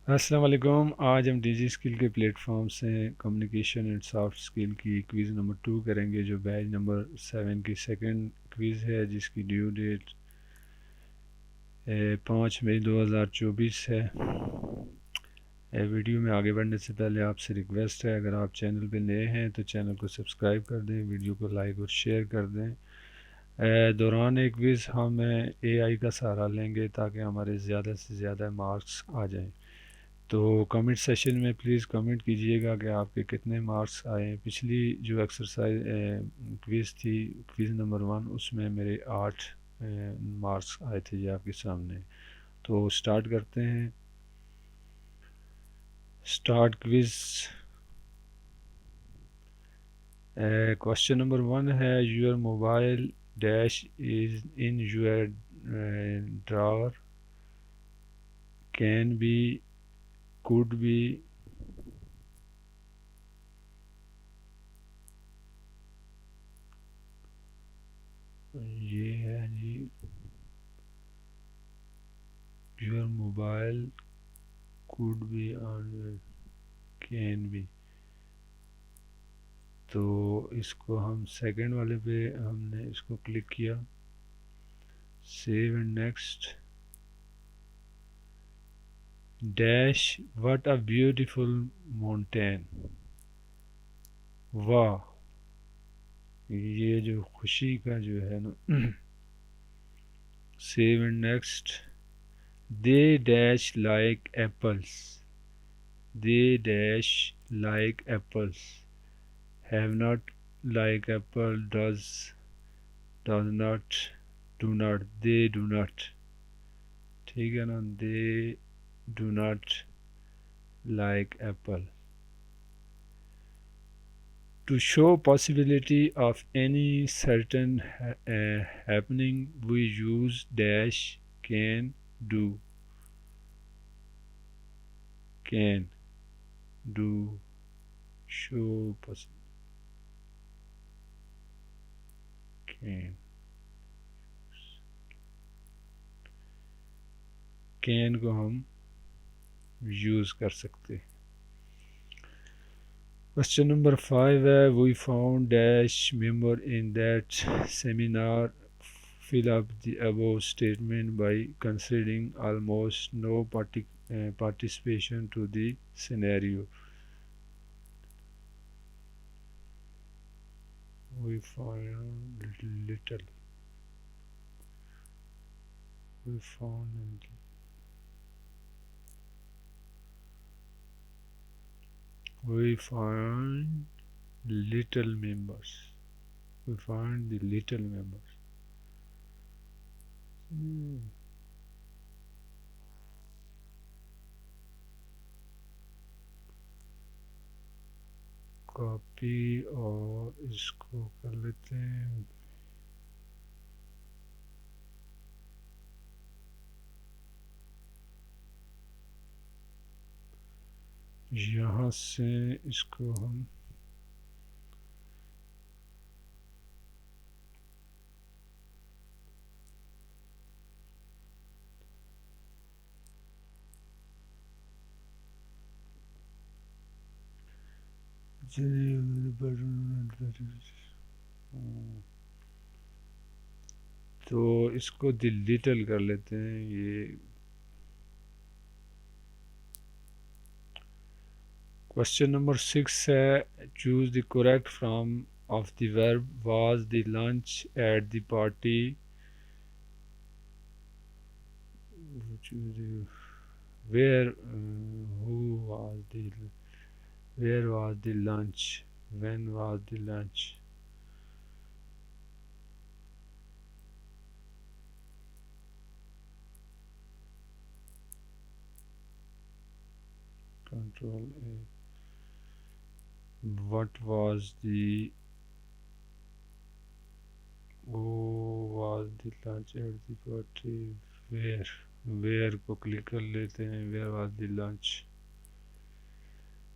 अस्सलाम वालेकुम। आज हम डिजी स्किल के प्लेटफॉर्म से कम्युनिकेशन एंड सॉफ्ट स्किल की क्विज़ नंबर 2 करेंगे, जो बैच नंबर 7 की सेकंड क्विज़ है, जिसकी ड्यू डेट 5 मई 2024 है। वीडियो में आगे बढ़ने से पहले आपसे रिक्वेस्ट है, अगर आप चैनल पे नए हैं तो चैनल को सब्सक्राइब कर दें, वीडियो को लाइक और शेयर कर दें। दौरान एक क्विज़ हम एआई का सहारा लेंगे ताकि हमारे ज़्यादा से ज़्यादा मार्क्स आ जाएं। तो कमेंट सेशन में प्लीज़ कमेंट कीजिएगा कि आपके कितने मार्क्स आए। पिछली जो एक्सरसाइज क्विज़ थी, क्विज़ नंबर 1, उसमें मेरे 8 मार्क्स आए थे, ये आपके सामने। तो स्टार्ट करते हैं। Start quiz. क्वेश्चन नंबर 1 है, your mobile dash is in your drawer, can be, could be. ये है जी, योर मोबाइल कुड बी और कैन बी। तो इसको हम सेकंड वाले पे हमने इसको क्लिक किया, save and next. Dash what a beautiful mountain. वाह, ये जो खुशी का जो है ना। Save and next. They dash like apples, they dash like apples, have not like Apple, does not, do not, they do not. ठीक है ना, they do not like apple. To show possibility of any certain happening, we use dash, can, do, can, do, show can, can को हम use कर सकते। Question number 5 है, we found dash member in that seminar, fill up the above statement by considering almost no participation to the scenario. We found little. We found we find little members. We find the little members. Copy और इसको कर लेते हैं। यहाँ से इसको हम तो इसको डिलीटल कर लेते हैं। ये क्वेश्चन नंबर 6 है, choose the correct form of the verb was the lunch at the party. Where who was the, where was the lunch, when was the lunch. Control A. What was the, वो was the lunch at the party. Where, where को click कर लेते हैं, where was the lunch.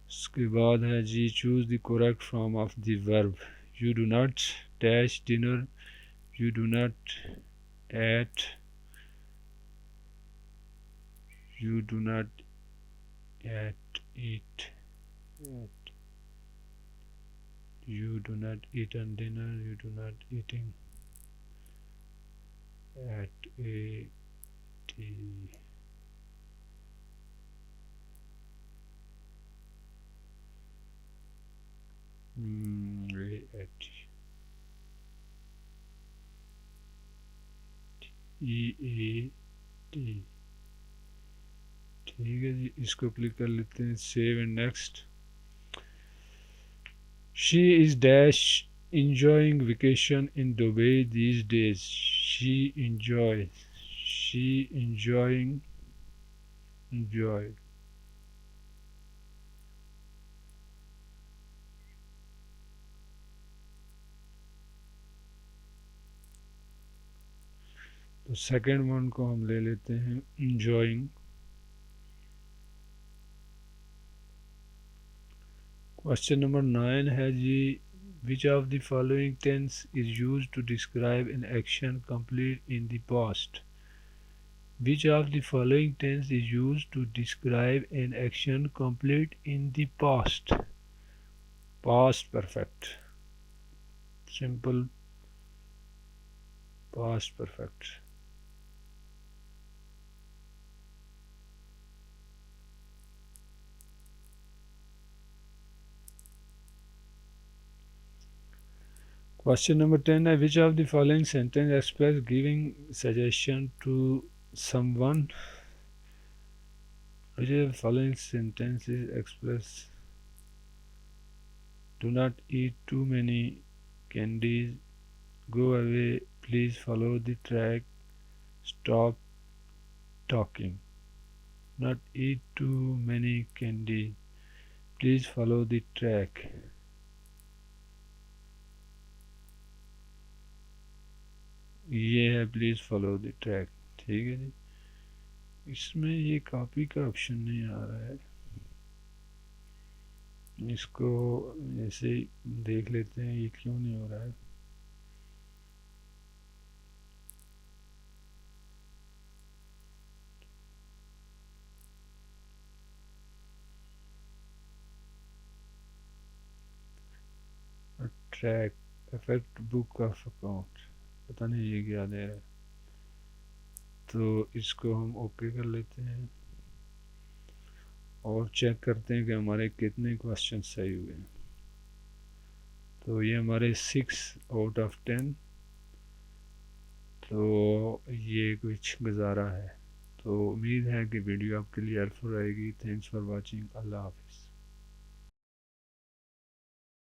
उसके बाद है जी, choose the correct form of the verb. You do not dash dinner, you do not eat, you do not at eat at you do not eat on dinner, you do not eating at a t at e a t। ठीक है जी, इसको click कर लेते हैं, save and next. She is dash enjoying vacation in Dubai these days। she enjoy। तो second one को हम ले लेते हैं enjoying। क्वेश्चन नंबर 9 है जी, which of the following tense is used to describe an action complete in the past। which of the following tense is used to describe an action complete in the past। past perfect, simple past perfect। Question number 10 है, which of the following sentence express giving suggestion to someone। which of the following sentences express do not eat too many candies, go away, please follow the track, stop talking। not eat too many candy, please follow the track। ये है please follow the track. ठीक है जी, इसमें ये copy का option नहीं आ रहा है, इसको ऐसे ही देख लेते हैं ये क्यों नहीं हो रहा है। Track effect book of account, पता नहीं ये क्या दे रहा है, तो इसको हम ओके कर लेते हैं और चेक करते हैं कि हमारे कितने क्वेश्चन सही हुए हैं। तो ये हमारे 6/10, तो ये कुछ गुजारा है। तो उम्मीद है कि वीडियो आपके लिए हेल्पफुल रहेगी। Thanks for watching. अल्लाह हाफिज़।